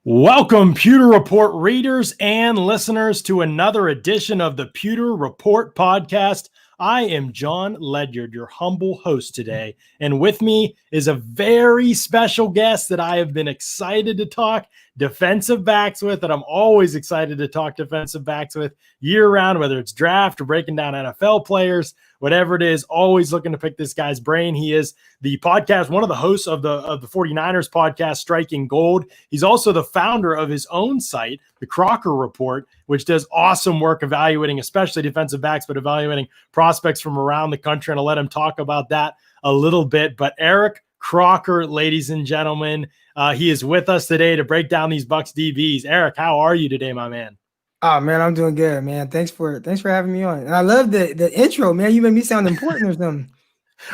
Welcome, Pewter Report readers and listeners, to another edition of the Pewter Report podcast. I am John Ledyard, your humble host today, and with me is a very special guest that I have been excited to talk defensive backs with, and I'm always excited to talk defensive backs with year-round, whether it's draft or breaking down NFL players, whatever it is, always looking to pick this guy's brain. He is the podcast, one of the hosts of the 49ers podcast, Striking Gold. He's also the founder of his own site, the Crocker Report, which does awesome work evaluating, especially defensive backs, but evaluating prospects from around the country. And I'll let him talk about that a little bit. But Eric Crocker, ladies and gentlemen, he is with us today to break down these Bucs DBs. Eric, how are you today, my man? Oh man, I'm doing good, man. Thanks for having me on. And I love the intro, man. You made me sound important or something.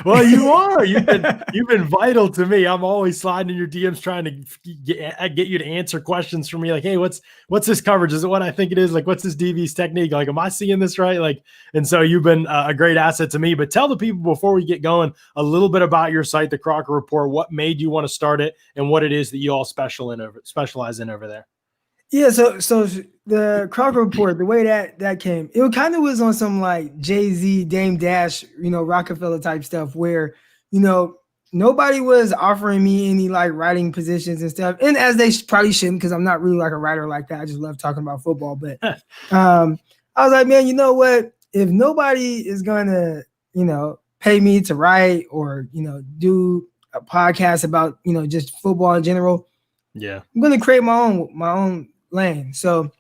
Well, you are. You've been vital to me. I'm always sliding in your DMs trying to get you to answer questions for me. Like, hey, what's this coverage? Is it what I think it is? Like, what's this DB's technique? Like, am I seeing this right? Like, and so you've been a great asset to me. But tell the people before we get going a little bit about your site, the Crocker Report. What made you want to start it, and what it is that you all specialize in over there. Yeah, so the Crocker Report, the way that came, it kind of was on some like Jay-Z, Dame Dash, Rockefeller type stuff where, nobody was offering me any like writing positions and stuff. And as they probably shouldn't, because I'm not really like a writer like that. I just love talking about football. But I was like, man, you know what? If nobody is going to, pay me to write or, do a podcast about, just football in general, yeah, I'm going to create my own lane. So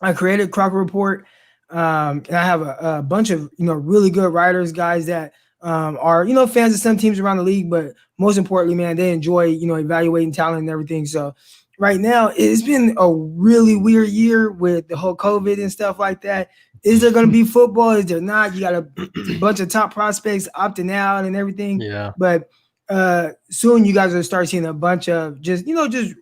I created Crocker Report, and I have a bunch of really good writers, guys that are fans of some teams around the league, but most importantly, man, they enjoy evaluating talent and everything. So right now it's been a really weird year with the whole COVID and stuff like that. Is there going to be football? Is there not? You got a bunch of top prospects opting out and everything. Yeah, but soon you guys will start seeing a bunch of just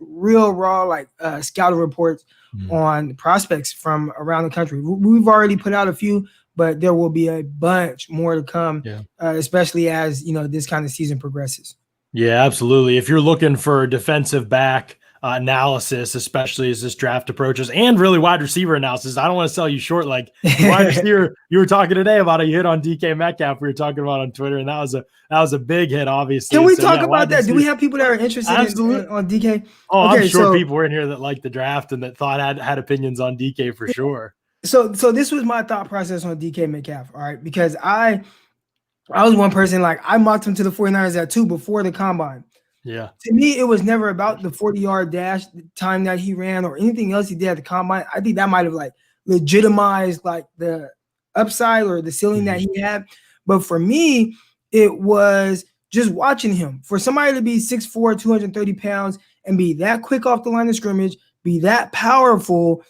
real raw like scouting reports on prospects from around the country. We've already put out a few, but there will be a bunch more to come, especially as this kind of season progresses. Yeah, absolutely. If you're looking for defensive back analysis, especially as this draft approaches, and really wide receiver analysis, I don't want to sell you short. Like wide receiver, you were talking today about a hit on DK Metcalf. We were talking about on Twitter, and that was a big hit. Obviously, can we talk about that? Do we have people that are interested on DK? Oh, okay, I'm sure people were in here that liked the draft and that thought had opinions on DK for sure. So this was my thought process on DK Metcalf. All right, because I was one person, like I mocked him to the 49ers at 2 before the combine. Yeah. To me, it was never about the 40-yard dash, the time that he ran, or anything else he did at the combine. I think that might have like legitimized like the upside or the ceiling that he had. But for me, it was just watching him. For somebody to be 6'4", 230 pounds, and be that quick off the line of scrimmage, be that powerful,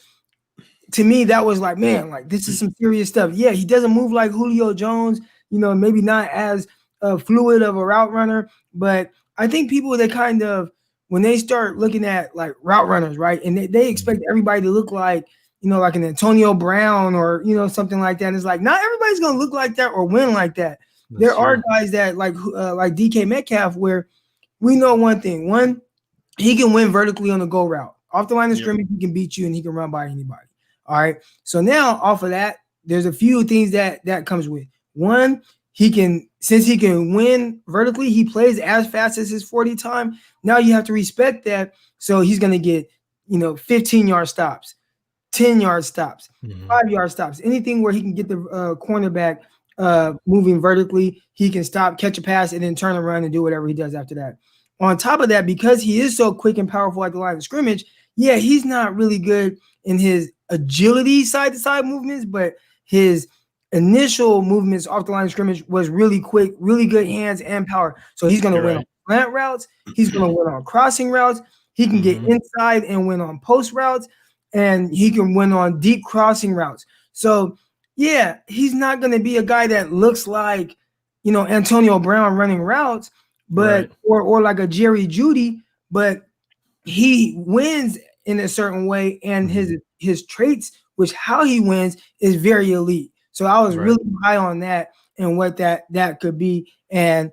to me, that was like, man, like this is some serious stuff. Yeah, he doesn't move like Julio Jones, maybe not as fluid of a route runner, but I think people, they kind of, when they start looking at like route runners, right, and they expect everybody to look like, like an Antonio Brown or, something like that. And it's like, not everybody's going to look like that or win like that. There are guys that like DK Metcalf, where we know one thing. One, he can win vertically on the go route. Off the line of scrimmage, he can beat you and he can run by anybody. All right. So now off of that, there's a few things that comes with. One, since he can win vertically, he plays as fast as his 40 time. Now you have to respect that. So he's going to get, 15-yard stops, 10-yard stops, 5-yard stops, anything where he can get the cornerback moving vertically. He can stop, catch a pass, and then turn around and do whatever he does after that. On top of that, because he is so quick and powerful at the line of scrimmage, he's not really good in his agility side-to-side movements, but his initial movements off the line of scrimmage was really quick, really good hands and power. So he's going to win on slant routes. He's going to win on crossing routes. He can get inside and win on post routes, and he can win on deep crossing routes. So, he's not going to be a guy that looks like, Antonio Brown running routes, but or like a Jerry Jeudy, but he wins in a certain way, and his traits, which how he wins, is very elite. So I was really high on that and what that could be. And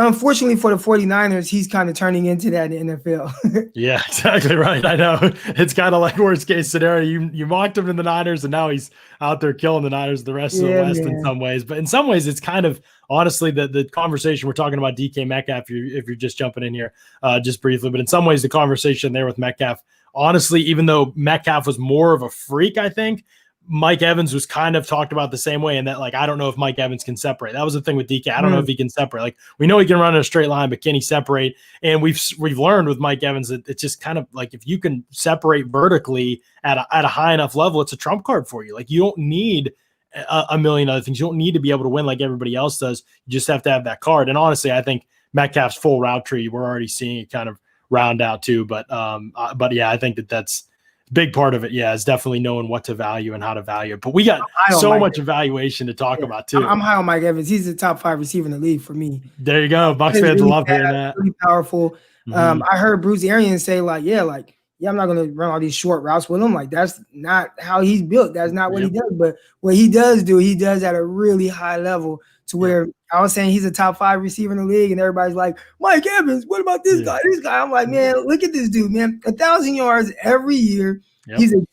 Unfortunately for the 49ers, he's kind of turning into that in the NFL. Yeah, exactly right. I know. It's kind of like worst case scenario. You mocked him in the Niners, and now he's out there killing the Niners the rest of the West in some ways. But in some ways, it's kind of honestly the conversation we're talking about DK Metcalf, if you're just jumping in here just briefly. But in some ways, the conversation there with Metcalf, honestly, even though Metcalf was more of a freak, I think, Mike Evans was kind of talked about the same way, and that, like, I don't know if Mike Evans can separate. That was the thing with DK. I don't know if he can separate. Like, we know he can run in a straight line, but can he separate? And we've learned with Mike Evans that it's just kind of like, if you can separate vertically at a high enough level, it's a trump card for you. Like, you don't need a million other things. You don't need to be able to win like everybody else does. You just have to have that card. And honestly, I think Metcalf's full route tree, we're already seeing it kind of round out too. But yeah, I think that's big part of it. Yeah, is definitely knowing what to value and how to value it. But we got so much evaluation to talk about too. I'm high on Mike Evans. He's the top 5 receiver in the league for me. There you go. Bucs fans love hearing that. Really powerful. I heard Bruce Arians say I'm not going to run all these short routes with him. Like, that's not how he's built. That's not what he does. But what he does do, he does at a really high level, to where I was saying he's a top 5 receiver in the league, and everybody's like, Mike Evans, what about this guy? This guy. I'm like, man, look at this dude, man. 1,000 yards every year. Yep. He's a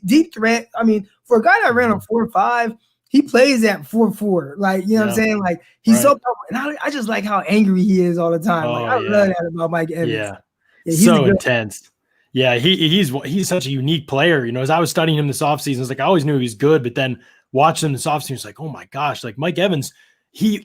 deep threat. I mean, for a guy that ran a 4.5, he plays at 4.4. Like, you know what I'm saying? Like, he's so powerful. And I just like how angry he is all the time. I love that about Mike Evans. Yeah he's so intense. Yeah, he's such a unique player. You know, as I was studying him this offseason, it's like, I always knew he was good, but then watching him this offseason, it's like, oh my gosh, like Mike Evans, he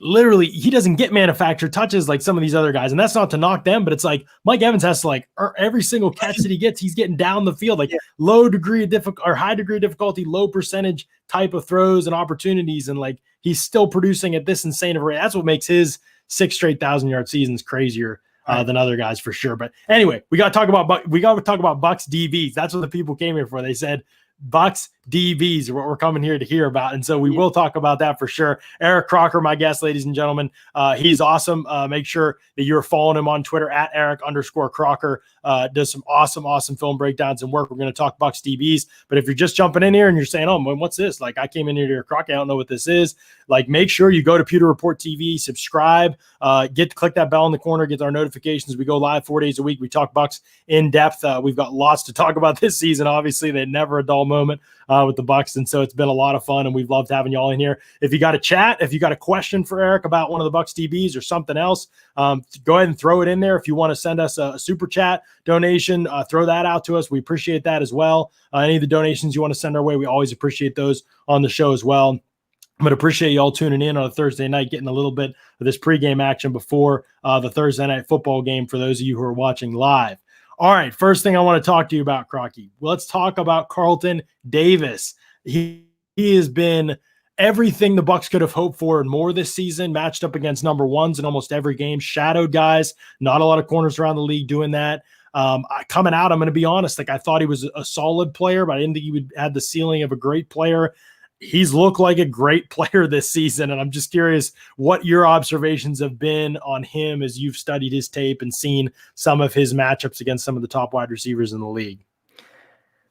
doesn't get manufactured touches like some of these other guys. And that's not to knock them, but it's like Mike Evans has to, like, every single catch that he gets, he's getting down the field, like high degree of difficulty, low percentage type of throws and opportunities. And like, he's still producing at this insane of a rate. That's what makes his 6 straight 1,000-yard seasons crazier than other guys for sure. But anyway, we got to talk about Bucs DBs. That's what the people came here for. They said Bucs DBs are what we're coming here to hear about. And so we will talk about that for sure. Eric Crocker, my guest, ladies and gentlemen. He's awesome. Make sure that you're following him on Twitter at Eric_Crocker. Does some awesome film breakdowns and work. We're going to talk Bucs DBs. But if you're just jumping in here and you're saying, oh, what's this? Like, I came in here to Eric Crocker, I don't know what this is. Like, make sure you go to Pewter Report TV, subscribe, click that bell in the corner, get our notifications. We go live 4 days a week. We talk Bucs in depth. We've got lots to talk about this season. Obviously, they never a dull moment with the Bucs, and so it's been a lot of fun, and we've loved having y'all in here. If you got a chat, if you got a question for Eric about one of the Bucs DBs or something else, go ahead and throw it in there. If you want to send us a super chat donation, throw that out to us. We appreciate that as well. Any of the donations you want to send our way, we always appreciate those on the show as well. But appreciate you all tuning in on a Thursday night, getting a little bit of this pregame action before the Thursday night football game for those of you who are watching live. All right, first thing I want to talk to you about, Crocky. Let's talk about Carlton Davis. He has been everything the Bucs could have hoped for and more this season, matched up against number ones in almost every game, shadowed guys, not a lot of corners around the league doing that. Coming out, I'm going to be honest, like, I thought he was a solid player, but I didn't think he would have the ceiling of a great player. He's looked like a great player this season, and I'm just curious what your observations have been on him as you've studied his tape and seen some of his matchups against some of the top wide receivers in the league.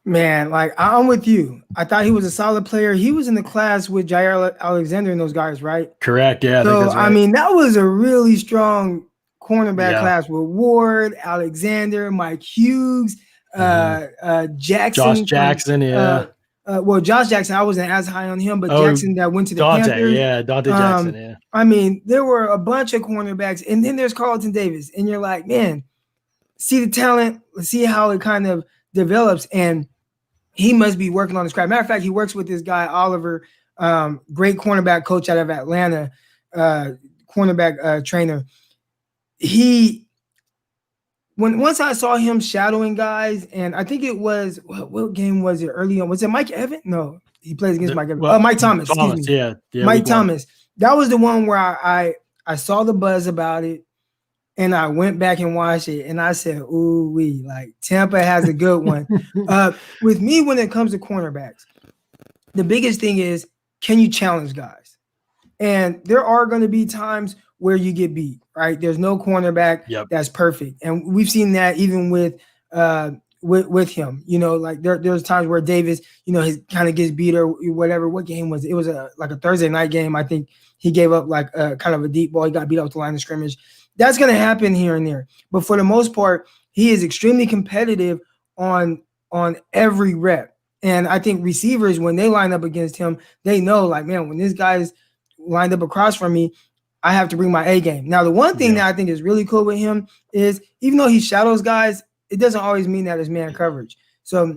Man, like, I'm with you. I thought he was a solid player. He was in the class with Jair Alexander and those guys, right? Correct, yeah. So, I mean, that was a really strong cornerback class with Ward, Alexander, Mike Hughes, Jackson. Josh Jackson, Josh Jackson, I wasn't as high on him, but Jackson that went to the Panthers. Dante Jackson, yeah. I mean, there were a bunch of cornerbacks, and then there's Carlton Davis, and you're like, man, see the talent, see how it kind of develops, and he must be working on his craft. Matter of fact, he works with this guy, Oliver, great cornerback coach out of Atlanta, cornerback trainer. Once I saw him shadowing guys, and I think it was what game was it early on? Was it Mike Evans? No, he plays against Mike Evans. Mike Thomas. Excuse me. Yeah. Mike Thomas. That was the one where I saw the buzz about it, and I went back and watched it, and I said, "Ooh, like Tampa has a good one." With me, when it comes to cornerbacks, the biggest thing is, can you challenge guys? And there are going to be times where you get beat, right? There's no cornerback that's perfect. And we've seen that even with him, you know, like there's times where Davis, you know, he kind of gets beat or whatever. What game was it? It was like a Thursday night game. I think he gave up like kind of a deep ball. He got beat off the line of scrimmage. That's going to happen here and there. But for the most part, he is extremely competitive on every rep. And I think receivers, when they line up against him, they know, like, man, when this guy's lined up across from me, I have to bring my A game. Now, the one thing that I think is really cool with him is, even though he shadows guys, it doesn't always mean that it's man coverage. So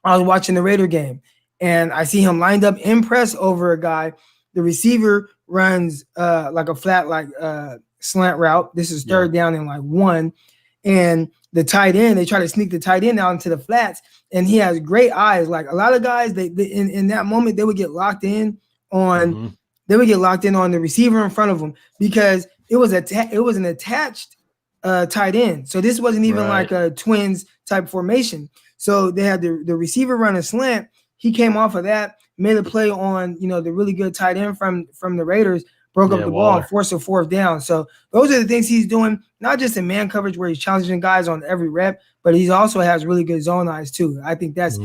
I was watching the Raider game, and I see him lined up in press over a guy. The receiver runs like a flat, slant route. This is third down and 1. And the tight end, they try to sneak the tight end out into the flats, and he has great eyes. Like, a lot of guys, they in that moment, they would get locked in on the receiver in front of them, because it was an attached tight end. So this wasn't even like a twins type formation. So they had the receiver run a slant. He came off of that, made a play on, the really good tight end from the Raiders, broke up the ball and forced a fourth down. So those are the things he's doing, not just in man coverage where he's challenging guys on every rep, but he also has really good zone eyes too. I think that's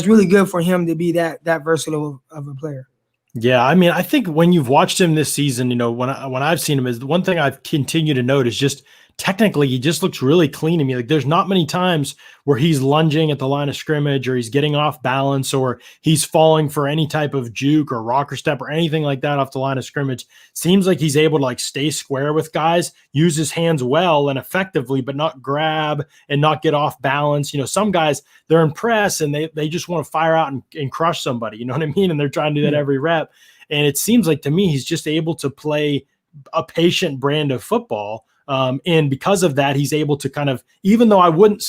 really good for him to be that versatile of a player. Yeah, I mean, I think when you've watched him this season, when I've seen him, is the one thing I've continued to note is just technically he just looks really clean to me. Like, there's not many times where he's lunging at the line of scrimmage, or he's getting off balance, or he's falling for any type of juke or rocker step or anything like that off the line of scrimmage. Seems like he's able to stay square with guys, use his hands well and effectively, but not grab and not get off balance. Some guys, they're in press and they just want to fire out and crush somebody, you know what I mean? And they're trying to do that every rep. And it seems like to me, he's just able to play a patient brand of football. And because of that, he's able to kind of, even though I wouldn't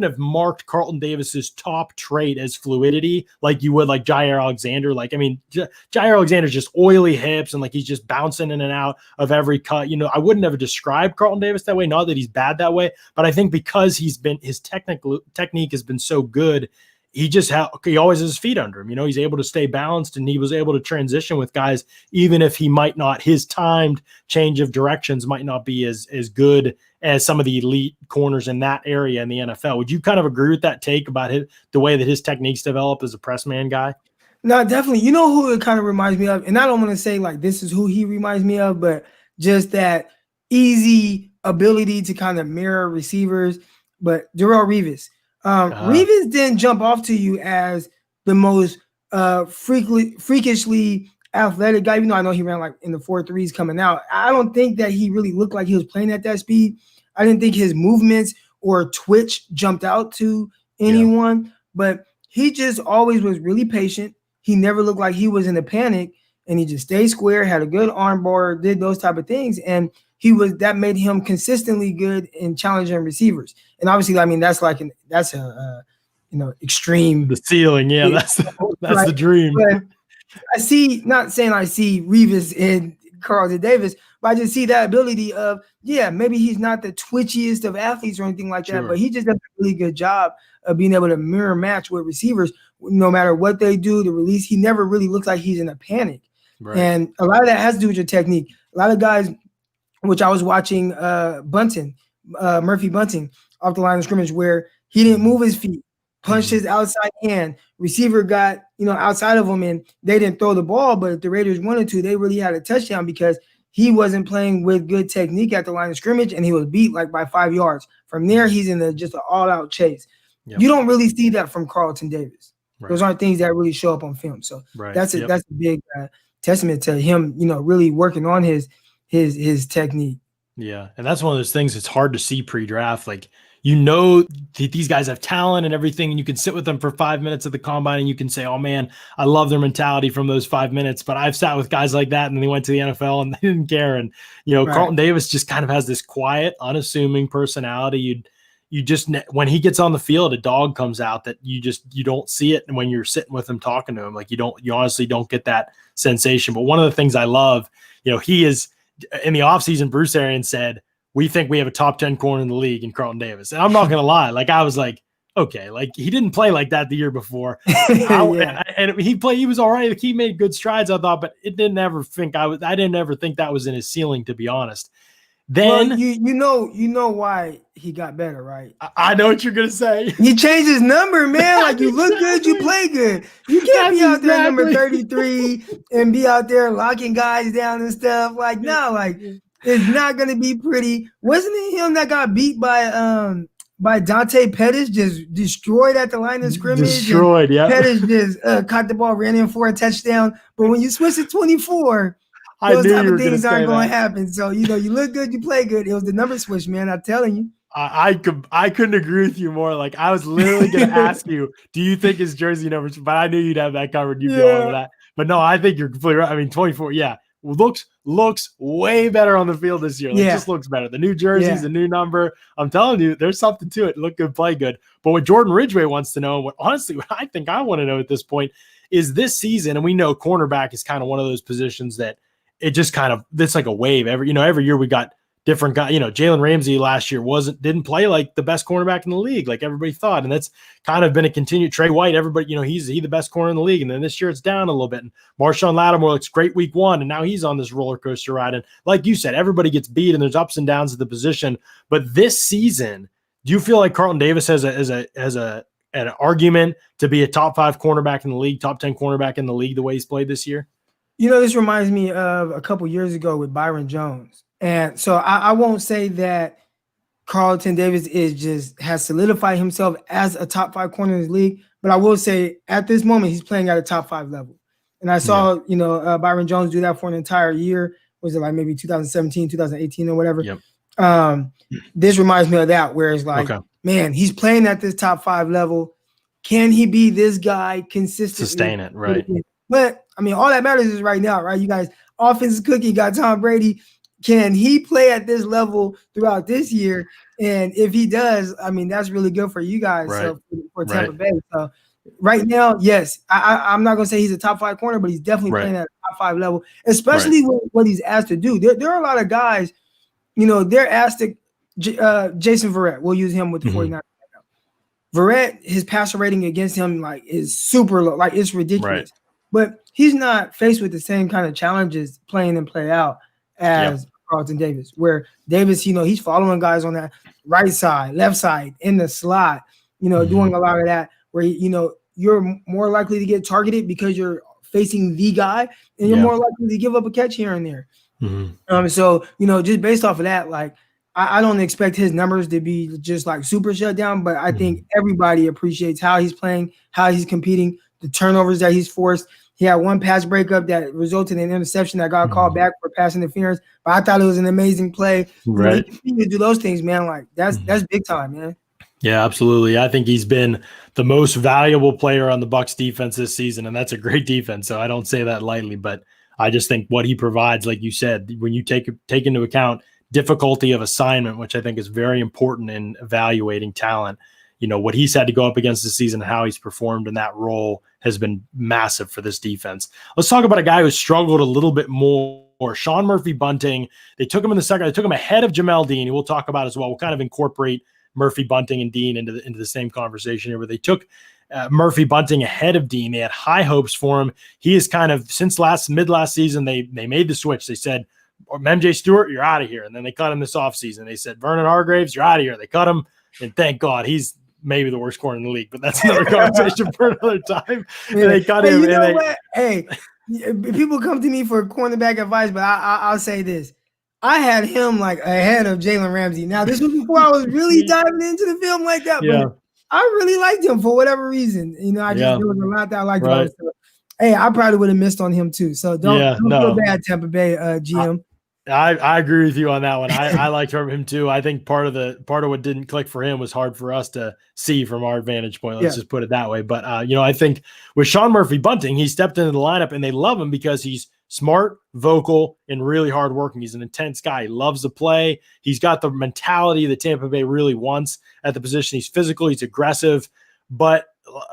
have marked Carlton Davis's top trait as fluidity like you would like Jair Alexander. Jair Alexander's just oily hips and he's just bouncing in and out of every cut. I wouldn't have described Carlton Davis that way. Not that he's bad that way, but I think because his technique has been so good, he always has his feet under him. He's able to stay balanced, and he was able to transition with guys, even if he might not, his timed change of directions might not be as good as some of the elite corners in that area in the NFL. Would you kind of agree with that take about the way that his techniques develop as a press man guy? No, definitely. You know who it kind of reminds me of? And I don't want to say this is who he reminds me of, but just that easy ability to kind of mirror receivers. But Darrelle Revis. Revis didn't jump off to you as the most freakishly athletic guy, even though I know he ran in the 4.3s coming out. I don't think that he really looked like he was playing at that speed. I didn't think his movements or twitch jumped out to anyone, but he just always was really patient. He never looked like he was in a panic, and he just stayed square, had a good arm bar, did those type of things. And that made him consistently good in challenging receivers. And obviously, that's that's a extreme. The ceiling, yeah, that's the dream. But not saying I see Revis in Carlton Davis, but I just see that ability of, maybe he's not the twitchiest of athletes or anything like that, but he just does a really good job of being able to mirror match with receivers, no matter what they do, the release. He never really looks like he's in a panic. Right. And a lot of that has to do with your technique. A lot of guys, which I was watching Murphy-Bunting off the line of scrimmage, where he didn't move his feet, punched his outside hand. Receiver got, outside of him, and they didn't throw the ball. But if the Raiders wanted to, they really had a touchdown because he wasn't playing with good technique at the line of scrimmage, and he was beat by 5 yards. From there, he's in just an all-out chase. Yep. You don't really see that from Carlton Davis. Right. Those aren't things that really show up on film. So that's a big testament to him, really working on his technique. Yeah. And that's one of those things that's hard to see pre-draft. These guys have talent and everything, and you can sit with them for 5 minutes at the combine and you can say, oh man, I love their mentality from those 5 minutes. But I've sat with guys like that and then they went to the NFL and they didn't care. And, Carlton Davis just kind of has this quiet, unassuming personality. You just, when he gets on the field, a dog comes out that you don't see it. And when you're sitting with him, talking to him, you honestly don't get that sensation. But one of the things I love, he is in the offseason, Bruce Arians said, we think we have a top 10 corner in the league in Carlton Davis. And I'm not going to lie. I was like, okay, he didn't play like that the year before. And he was all right. He made good strides, I thought, but I didn't ever think that was in his ceiling, to be honest. Then you know why he got better, right? I know what you're gonna say. He changed his number, man. You look good, you play good. You can't be out there number 33 and be out there locking guys down and stuff. It's not going to be pretty. Wasn't it him that got beat by Dante Pettis, just destroyed at the line of scrimmage? Destroyed, yeah. Pettis just caught the ball, ran in for a touchdown. But when you switch to 24, I those knew type you were of things gonna aren't say going to that. happen. So, you look good, you play good. It was the number switch, man. I'm telling you. I couldn't agree with you more. Like, I was literally going to ask you, do you think his jersey numbers? But I knew you'd have that covered. You'd go over that. But no, I think you're completely right. I mean, 24, yeah, looks way better on the field this year. Like, just looks better. The new jerseys, the new number. I'm telling you, there's something to it. Look good, play good. But what Jordan Ridgway wants to know, what I think I want to know at this point is this season, and we know cornerback is kind of one of those positions that it just kind of, it's like a wave. Every year we got different guy. Jalen Ramsey last year didn't play like the best cornerback in the league, like everybody thought. And that's kind of been a continued. Trey White, everybody, he's the best corner in the league. And then this year it's down a little bit. And Marshawn Lattimore looks great week 1. And now he's on this roller coaster ride. And like you said, everybody gets beat and there's ups and downs at the position. But this season, do you feel like Carlton Davis has an argument to be a top 5 cornerback in the league, top 10 cornerback in the league, the way he's played this year? This reminds me of a couple years ago with Byron Jones. And so I won't say that Carlton Davis has solidified himself as a top 5 corner in his league, but I will say at this moment he's playing at a top 5 level. And I saw, Byron Jones do that for an entire year. Was it like maybe 2017, 2018 or whatever? Yep. This reminds me of that, where it's like, man, he's playing at this top 5 level. Can he be this guy consistently? Sustain it, right? But I mean, all that matters is right now, right? You guys, offensive cookie, got Tom Brady. Can he play at this level throughout this year? And if he does, I mean, that's really good for you guys, for Tampa Bay. So right now, yes, I'm not going to say he's a top 5 corner, but he's definitely playing at a top 5 level, especially with what he's asked to do. There are a lot of guys, they're asked to Jason Verrett. We'll use him with the 49ers. Verrett, his passer rating against him is super low. Like, it's ridiculous. But he's not faced with the same kind of challenges playing and play out as Carlton Davis, where Davis, he's following guys on that right side, left side, in the slot, doing a lot of that, where, you're more likely to get targeted because you're facing the guy, and you're more likely to give up a catch here and there. So, just based off of that, like, I don't expect his numbers to be just like super shut down, but I think everybody appreciates how he's playing, how he's competing, the turnovers that he's forced. He had one pass breakup that resulted in an interception that got called back for pass interference, but I thought it was an amazing play. Right. He continued to do those things, man. Like, that's big time, man. Yeah, absolutely. I think he's been the most valuable player on the Bucs defense this season, and that's a great defense. So I don't say that lightly, but I just think what he provides, like you said, when you take into account difficulty of assignment, which I think is very important in evaluating talent, what he's had to go up against this season, how he's performed in that role has been massive for this defense. Let's talk about a guy who struggled a little bit more. Sean Murphy-Bunting. They took him in the second. They took him ahead of Jamel Dean, who we'll talk about as well. We'll kind of incorporate Murphy-Bunting and Dean into the same conversation here, where they took Murphy-Bunting ahead of Dean. They had high hopes for him. He is kind of, since mid last season, they made the switch. They said, MJ Stewart, you're out of here. And then they cut him this offseason. They said, Vernon Hargraves, you're out of here. They cut him, and thank God, he's maybe the worst corner in the league, but that's another conversation for another time. They cut him. You know what? Hey, people come to me for cornerback advice, but I'll say this. I had him like ahead of Jalen Ramsey. Now, this was before I was really diving into the film like that, but I really liked him for whatever reason. There was a lot that I liked about it. So, hey, I probably would have missed on him too. So don't feel bad, Tampa Bay GM. I agree with you on that one. I liked him too. I think part of what didn't click for him was hard for us to see from our vantage point. Let's just put it that way. But I think with Sean Murphy-Bunting, he stepped into the lineup and they love him because he's smart, vocal, and really hardworking. He's an intense guy. He loves to play. He's got the mentality that Tampa Bay really wants at the position. He's physical. He's aggressive. But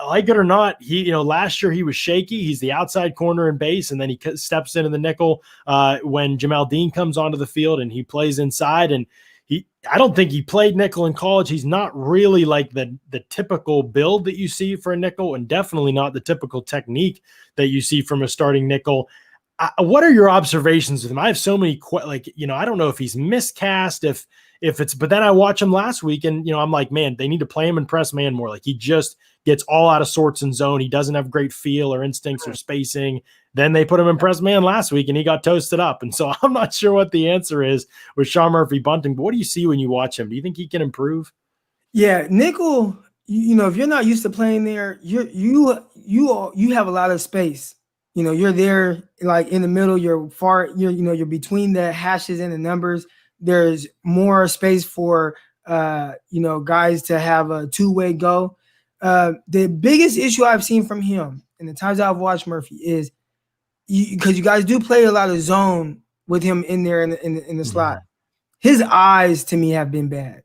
like it or not, last year he was shaky. He's the outside corner in base, and then he steps into the nickel when Jamel Dean comes onto the field, and he plays inside. And I don't think he played nickel in college. He's not really like the typical build that you see for a nickel, and definitely not the typical technique that you see from a starting nickel. What are your observations with him? I have so many, I don't know if he's miscast, if it's, but then I watch him last week and, I'm like, man, they need to play him in press man more. Like, he just gets all out of sorts in zone. He doesn't have great feel or instincts or spacing. Then they put him in press man last week, and he got toasted up. And so I'm not sure what the answer is with Sean Murphy-Bunting. But what do you see when you watch him? Do you think he can improve? Yeah, nickel. If you're not used to playing there, you have a lot of space. You're there like in the middle. You're you're between the hashes and the numbers. There's more space for guys to have a two-way go. The biggest issue I've seen from him in the times I've watched Murphy is because you guys do play a lot of zone with him in there in the slot. His eyes to me have been bad.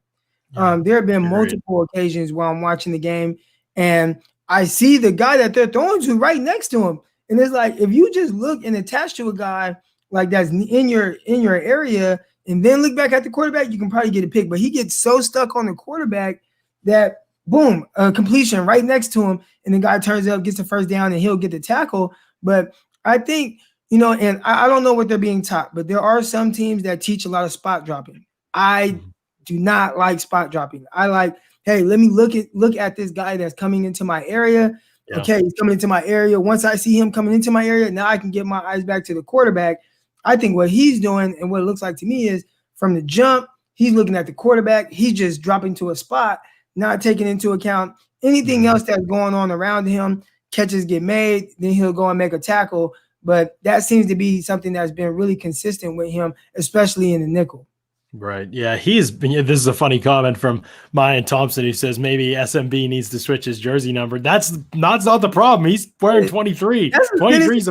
There have been multiple occasions where I'm watching the game and I see the guy that they're throwing to right next to him. And it's like, if you just look and attach to a guy like that's in your area and then look back at the quarterback, you can probably get a pick. But he gets so stuck on the quarterback that boom, a completion right next to him. And the guy turns up, gets the first down, and he'll get the tackle. But I think, and I don't know what they're being taught, but there are some teams that teach a lot of spot dropping. I do not like spot dropping. I like, hey, let me look at this guy that's coming into my area. Yeah. Okay, he's coming into my area. Once I see him coming into my area, now I can get my eyes back to the quarterback. I think what he's doing and what it looks like to me is from the jump, he's looking at the quarterback. He's just dropping to a spot, not taking into account anything else that's going on around him. Catches get made, then he'll go and make a tackle. But that seems to be something that's been really consistent with him, especially in the nickel. Right. Yeah. This is a funny comment from Mayan Thompson, who says maybe SMB needs to switch his jersey number. That's not the problem. He's wearing 23. 23 is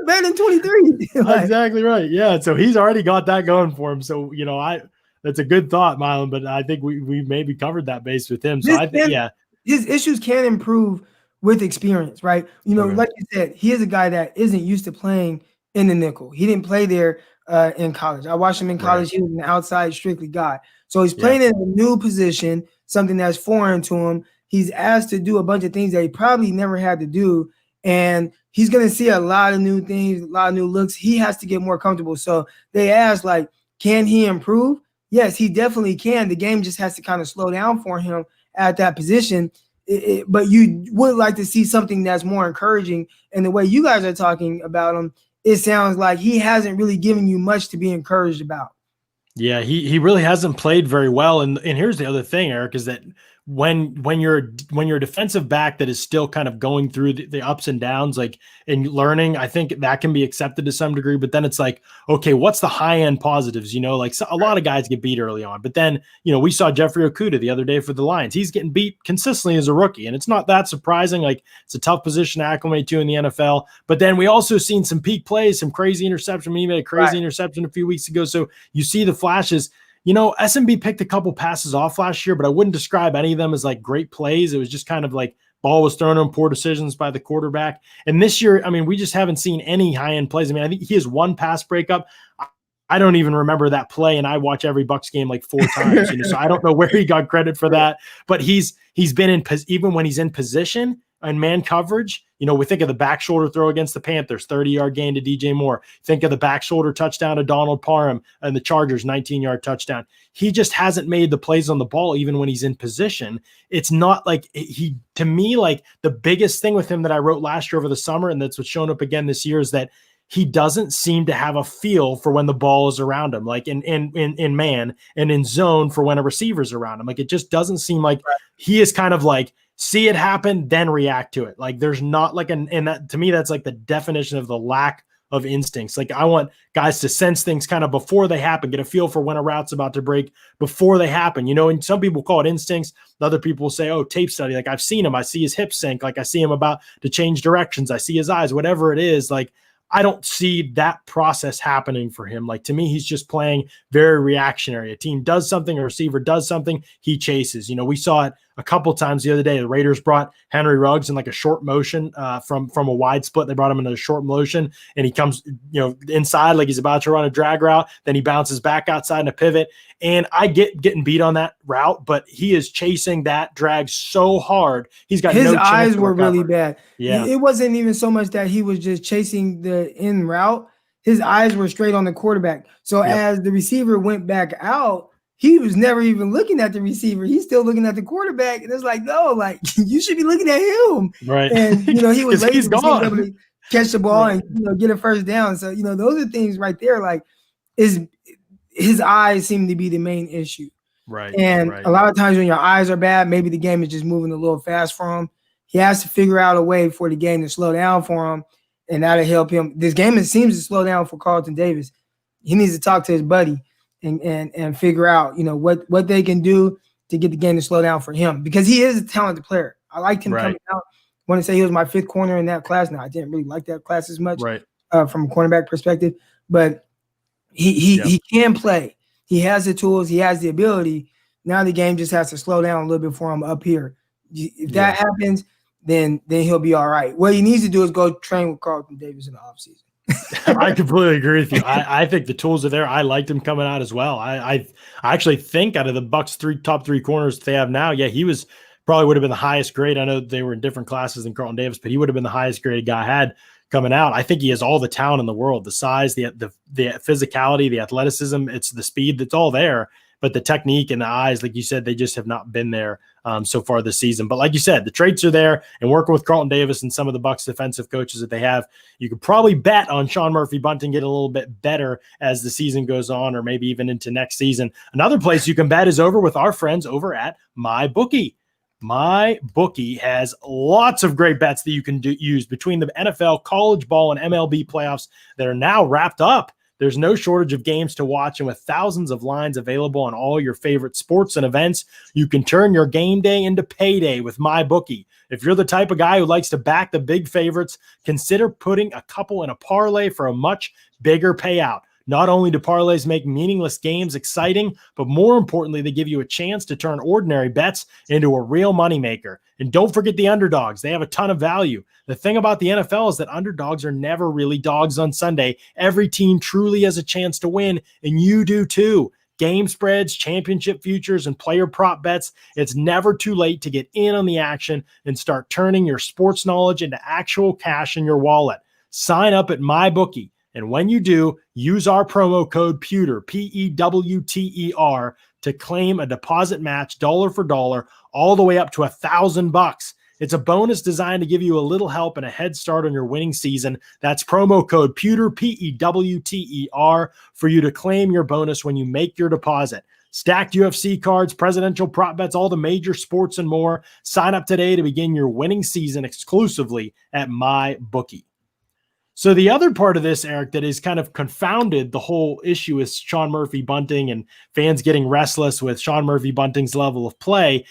better than 23. Exactly right. Yeah. So he's already got that going for him. So, that's a good thought, Mylon, but I think we maybe covered that base with him. So his issues can improve with experience, right? Like you said, he is a guy that isn't used to playing in the nickel. He didn't play there in college. I watched him in college. Right. He was an outside strictly guy. So he's playing in a new position, something that's foreign to him. He's asked to do a bunch of things that he probably never had to do. And he's going to see a lot of new things, a lot of new looks. He has to get more comfortable. So they asked, like, can he improve? Yes, he definitely can. The game just has to kind of slow down for him at that position. But you would like to see something that's more encouraging. And the way you guys are talking about him, it sounds like he hasn't really given you much to be encouraged about. Yeah, he really hasn't played very well. And here's the other thing, Eric, is that when you're a defensive back that is still kind of going through the ups and downs, like, and learning, I think that can be accepted to some degree. But then it's like, okay, what's the high end positives? Like a lot of guys get beat early on, but then we saw Jeffrey Okudah the other day for the Lions. He's getting beat consistently as a rookie, and it's not that surprising. Like, it's a tough position to acclimate to in the NFL. But then we also seen some peak plays, some crazy interception. He made a crazy interception a few weeks ago. So you see the flashes. SMB picked a couple passes off last year, but I wouldn't describe any of them as like great plays. It was just kind of like ball was thrown on poor decisions by the quarterback. And this year, we just haven't seen any high-end plays. I think he has one pass breakup. I don't even remember that play, and I watch every Bucs game like 4 times. So I don't know where he got credit for that. But he's been even when he's in position and man coverage. We think of the back shoulder throw against the Panthers, 30-yard gain to DJ Moore. Think of the back shoulder touchdown to Donald Parham and the Chargers, 19-yard touchdown. He just hasn't made the plays on the ball even when he's in position. It's not like to me, like the biggest thing with him that I wrote last year over the summer, and that's what's shown up again this year, is that he doesn't seem to have a feel for when the ball is around him, like in man and in zone for when a receiver's around him. Like, it just doesn't seem like he is kind of like, see it happen, then react to it. Like, there's not like and that, to me, that's like the definition of the lack of instincts. Like, I want guys to sense things kind of before they happen, get a feel for when a route's about to break before they happen, and some people call it instincts. Other people will say, oh, tape study. Like, I've seen him. I see his hips sink. Like, I see him about to change directions. I see his eyes, whatever it is. Like, I don't see that process happening for him. Like, to me, he's just playing very reactionary. A team does something, a receiver does something, he chases. We saw it a couple times the other day. The Raiders brought Henry Ruggs in like a short motion from a wide split. They brought him in a short motion, and he comes, inside like he's about to run a drag route. Then he bounces back outside in a pivot. And I get getting beat on that route, but he is chasing that drag so hard. He's got his no eyes were really bad. Yeah, it wasn't even so much that he was just chasing the in route. His eyes were straight on the quarterback. So as the receiver went back out, he was never even looking at the receiver. He's still looking at the quarterback. And it's like, no, like, you should be looking at him. Right. And, he was late. He's gone. catch the ball and get a first down. So those are things right there. Like, his eyes seem to be the main issue. Right. And a lot of times when your eyes are bad, maybe the game is just moving a little fast for him. He has to figure out a way for the game to slow down for him, and that'll help him. This game seems to slow down for Carlton Davis. He needs to talk to his buddy and figure out, what they can do to get the game to slow down for him, because he is a talented player. I liked him coming out. I want to say he was my 5th corner in that class. Now, I didn't really like that class as much from a cornerback perspective, but he can play. He has the tools. He has the ability. Now the game just has to slow down a little bit for him up here. If that happens, then he'll be all right. What he needs to do is go train with Carlton Davis in the offseason. I completely agree with you. I think the tools are there. I liked him coming out as well. I actually think out of the Bucs' top three corners they have now, he was probably would have been the highest grade. I know they were in different classes than Carlton Davis, but he would have been the highest graded guy had coming out. I think he has all the talent in the world, the size, the physicality, the athleticism, it's the speed that's all there. But the technique and the eyes, like you said, they just have not been there so far this season. But like you said, the traits are there, and working with Carlton Davis and some of the Bucs defensive coaches that they have, you could probably bet on Sean Murphy-Bunting getting a little bit better as the season goes on, or maybe even into next season. Another place you can bet is over with our friends over at MyBookie. MyBookie has lots of great bets that you can use between the NFL, college ball, and MLB playoffs that are now wrapped up. There's no shortage of games to watch, and with thousands of lines available on all your favorite sports and events, you can turn your game day into payday with MyBookie. If you're the type of guy who likes to back the big favorites, consider putting a couple in a parlay for a much bigger payout. Not only do parlays make meaningless games exciting, but more importantly, they give you a chance to turn ordinary bets into a real moneymaker. And don't forget the underdogs. They have a ton of value. The thing about the NFL is that underdogs are never really dogs on Sunday. Every team truly has a chance to win, and you do too. Game spreads, championship futures, and player prop bets. It's never too late to get in on the action and start turning your sports knowledge into actual cash in your wallet. Sign up at MyBookie. And when you do, use our promo code Pewter, Pewter, to claim a deposit match dollar for dollar all the way up to $1,000. It's a bonus designed to give you a little help and a head start on your winning season. That's promo code Pewter, Pewter, for you to claim your bonus when you make your deposit. Stacked UFC cards, presidential prop bets, all the major sports and more. Sign up today to begin your winning season exclusively at MyBookie. So the other part of this, Eric, that is kind of confounded the whole issue is Sean Murphy-Bunting and fans getting restless with Sean Murphy-Bunting's level of play.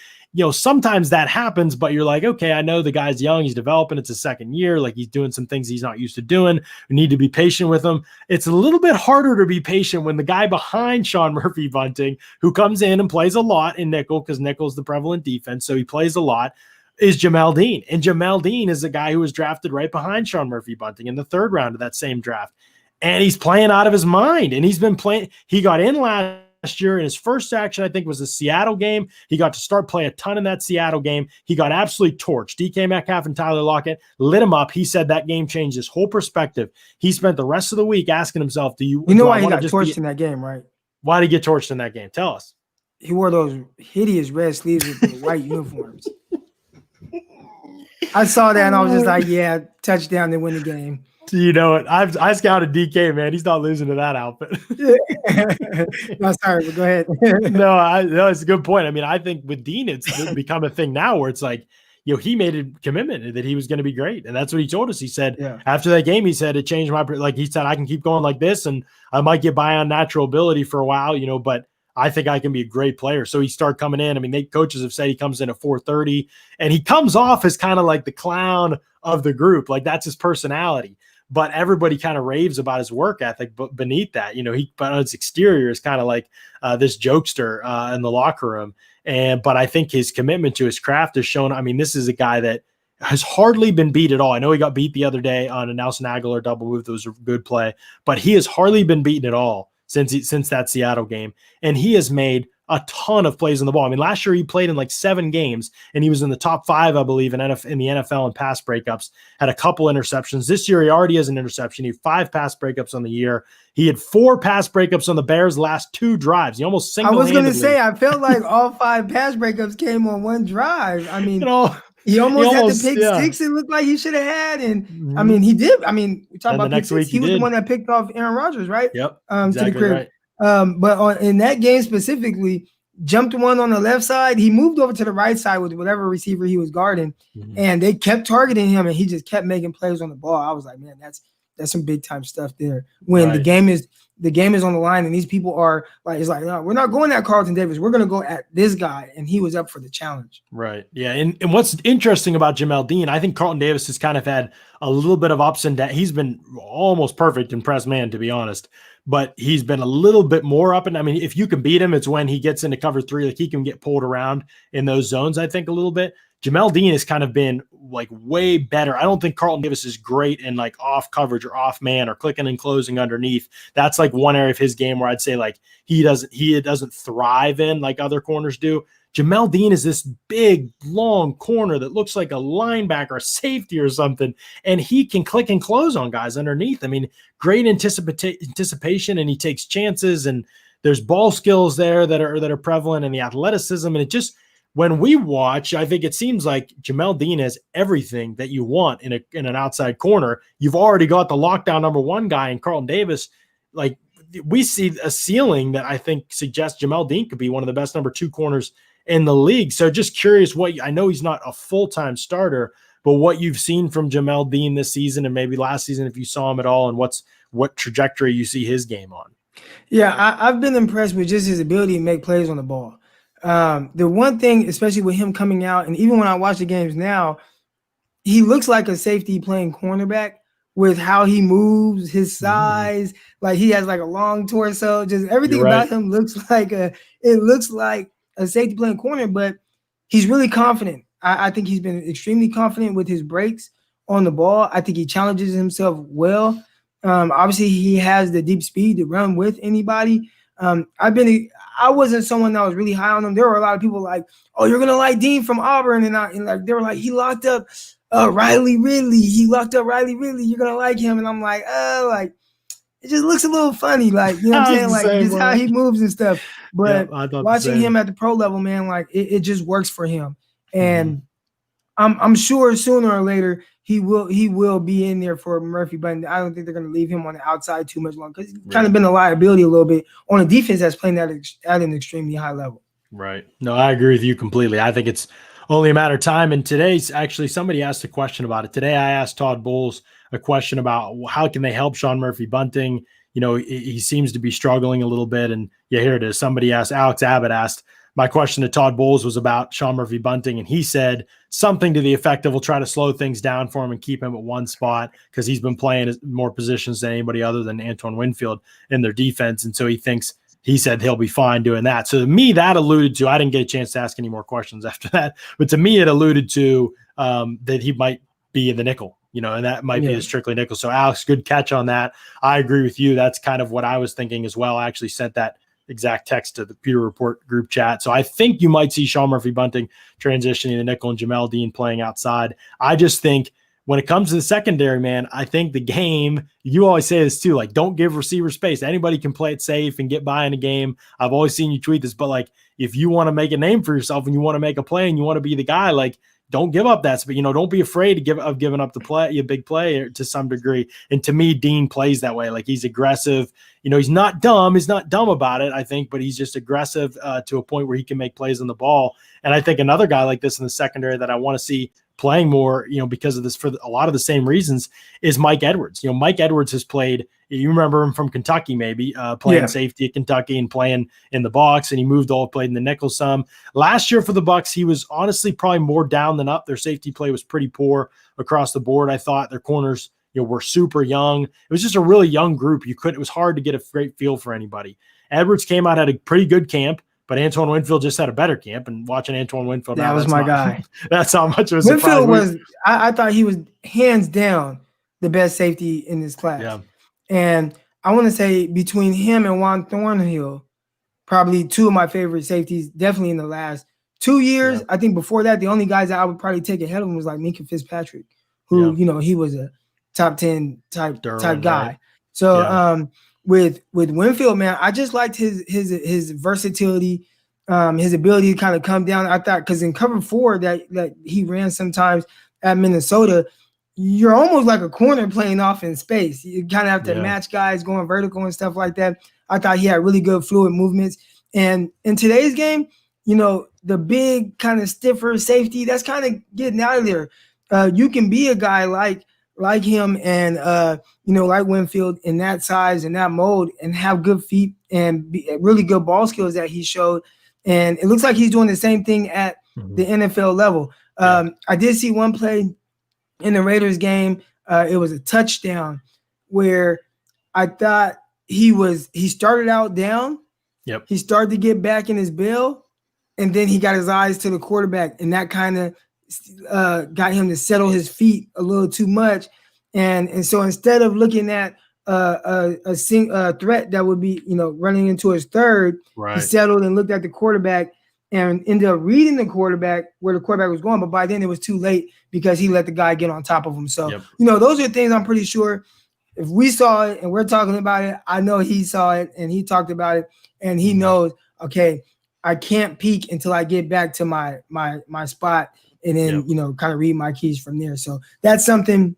Sometimes that happens, but you're like, okay, I know the guy's young, he's developing, it's his second year, like he's doing some things he's not used to doing. We need to be patient with him. It's a little bit harder to be patient when the guy behind Sean Murphy-Bunting, who comes in and plays a lot in nickel, because nickel's the prevalent defense, so he plays a lot, is Jamel Dean. And Jamel Dean is the guy who was drafted right behind Sean Murphy-Bunting in the 3rd round of that same draft. And he's playing out of his mind. And he's been playing. He got in last year in his first action, I think, was the Seattle game. He got to start play a ton in that Seattle game. He got absolutely torched. DK Metcalf and Tyler Lockett lit him up. He said that game changed his whole perspective. He spent the rest of the week asking himself, You know why he got torched in that game, right? Why did he get torched in that game? Tell us. He wore those hideous red sleeves with the white uniforms. I saw that and I was just like, yeah, touchdown to win the game. You know it. I scouted DK, man. He's not losing to that outfit. No, sorry, but go ahead. No, it's a good point. I mean, I think with Dean, it's become a thing now where it's like, he made a commitment that he was going to be great. And that's what he told us. He said, after that game, he said, it changed he said, I can keep going like this and I might get by on natural ability for a while, but I think I can be a great player. So he started coming in. I mean, coaches have said he comes in at 4.30 and he comes off as kind of like the clown of the group. Like that's his personality, but everybody kind of raves about his work ethic. But beneath that, but on his exterior is kind of like this jokester in the locker room. But I think his commitment to his craft is shown. I mean, this is a guy that has hardly been beat at all. I know he got beat the other day on a Nelson Aguilar double move. That was a good play, but he has hardly been beaten at all since that Seattle game. And he has made a ton of plays on the ball. I mean, last year he played in like 7 games and he was in the top 5, I believe, in the NFL in pass breakups, had a couple interceptions. This year he already has an interception. He had 5 pass breakups on the year. He had 4 pass breakups on the Bears' last 2 drives. He almost single-handedly. I was going to say, I felt like all 5 pass breakups came on one drive. I mean, He almost had the pick yeah. six. It looked like he should have had, and Mhm. I mean, he did. I mean, we talk And the about pick next six. week He he was the did. one that picked off Aaron Rodgers, right? Yep, To the exactly crib. right. But in that game specifically, jumped one on the left side. He moved over to the right side with whatever receiver he was guarding, and they kept targeting him, and he just kept making plays on the ball. I was like, man, that's some big time stuff there. When the game is on the line, and these people are like, it's like, no, we're not going at Carlton Davis. We're going to go at this guy, and he was up for the challenge. Right. Yeah. And what's interesting about Jamel Dean, I think Carlton Davis has kind of had a little bit of ups and downs. He's been almost perfect in press man, to be honest, but he's been a little bit more up. And I mean, if you can beat him, it's when he gets into cover three, like he can get pulled around in those zones, I think, a little bit. Jamel Dean has kind of been like way better. I don't think Carlton Davis is great in like off coverage or off man or clicking and closing underneath. That's like one area of his game where I'd say like he doesn't thrive in like other corners do. Jamel Dean is this big, long corner that looks like a linebacker, a safety or something, and he can click and close on guys underneath. I mean, great anticipation, and he takes chances, and there's ball skills there that are prevalent, and the athleticism, and it just, when we watch, I think it seems like Jamel Dean has everything that you want in an outside corner. You've already got the lockdown number one guy in Carlton Davis. Like, we see a ceiling that I think suggests Jamel Dean could be one of the best number two corners in the league. So just curious I know he's not a full-time starter, but what you've seen from Jamel Dean this season and maybe last season, if you saw him at all, and what trajectory you see his game on. Yeah, I've been impressed with just his ability to make plays on the ball. The one thing, especially with him coming out, and even when I watch the games now, he looks like a safety playing cornerback with how he moves, his size, like he has like a long torso, just everything about him looks like a safety playing corner, but he's really confident. I think he's been extremely confident with his breaks on the ball. I think he challenges himself well. Obviously, he has the deep speed to run with anybody. I wasn't someone that was really high on him. There were a lot of people like, "Oh, you're gonna like Dean from Auburn," and like they were like, "He locked up Riley Ridley. He locked up Riley Ridley. You're gonna like him." And I'm like, like it just looks a little funny, like, you know what I'm saying, like just how he moves and stuff. But watching him at the pro level, man, like it just works for him, and I'm sure sooner or later he will be in there for Murphy-Bunting. I don't think they're going to leave him on the outside too much longer because he's kind of been a liability a little bit on a defense that's playing at an extremely high level. Right. No, I agree with you completely. I think it's only a matter of time. And today's actually somebody asked a question about it. Today I asked Todd Bowles a question about how can they help Sean Murphy-Bunting. You know, he seems to be struggling a little bit. And yeah, here it is. Somebody asked, Alex Abbott asked, my question to Todd Bowles was about Sean Murphy-Bunting, and he said something to the effect of, we'll try to slow things down for him and keep him at one spot because he's been playing more positions than anybody other than Antoine Winfield in their defense. And so he said he'll be fine doing that. So to me, that alluded to, I didn't get a chance to ask any more questions after that, but to me, it alluded to that he might be in the nickel, you know, and that might be a strictly nickel. So Alex, good catch on that. I agree with you. That's kind of what I was thinking as well. I actually sent that exact text to the Pewter Report group chat. So I think you might see Sean Murphy-Bunting transitioning to nickel and Jamel Dean playing outside. I just think when it comes to the secondary, man, I think the game, you always say this too, like, don't give receivers space. Anybody can play it safe and get by in a game. I've always seen you tweet this, but like, if you want to make a name for yourself and you want to make a play and you want to be the guy, like, don't give up that. But, you know, don't be afraid of giving up the play, a big play to some degree. And to me, Dean plays that way. Like, he's aggressive. You know, he's not dumb. He's not dumb about it, I think, but he's just aggressive to a point where he can make plays on the ball. And I think another guy like this in the secondary that I want to see playing more, you know, because of this, for a lot of the same reasons, is Mike Edwards. You know, Mike Edwards has played, you remember him from Kentucky, maybe playing safety at Kentucky and playing in the box, and he played in the nickel some. Last year for the Bucs, he was honestly probably more down than up. Their safety play was pretty poor across the board. I thought their corners, you know, were super young. It was just a really young group. It was hard to get a great feel for anybody. Edwards came out, had a pretty good camp, but Antoine Winfield just had a better camp. And watching Antoine Winfield, that was my guy. That's how much it was. Winfield was. I thought he was hands down the best safety in this class. Yeah. And I want to say between him and Juan Thornhill, probably two of my favorite safeties, definitely in the last 2 years. Yeah. I think before that, the only guys that I would probably take ahead of him was like Minkah Fitzpatrick, who, you know, he was a top 10 type guy. Right? So with Winfield, man, I just liked his versatility. his ability to kind of come down. I thought because in cover 4 that he ran sometimes at Minnesota, you're almost like a corner playing off in space. You kind of have to match guys going vertical and stuff like that. I thought he had really good fluid movements. And in today's game, the big kind of stiffer safety, that's kind of getting out of there. You can be a guy like him and, like Winfield in that size and that mold and have good feet and really good ball skills that he showed. And it looks like he's doing the same thing at the NFL level. I did see one play in the Raiders game. It was a touchdown where I thought he started out down. Yep. He started to get back in his bill, and then he got his eyes to the quarterback, and that kind of got him to settle his feet a little too much. And so instead of looking at a threat that would be, running into his third, he settled and looked at the quarterback and ended up reading the quarterback where the quarterback was going. But by then it was too late because he let the guy get on top of him. So, those are things I'm pretty sure if we saw it and we're talking about it, I know he saw it and he talked about it and he knows, okay, I can't peek until I get back to my spot and then, kind of read my keys from there. So that's something,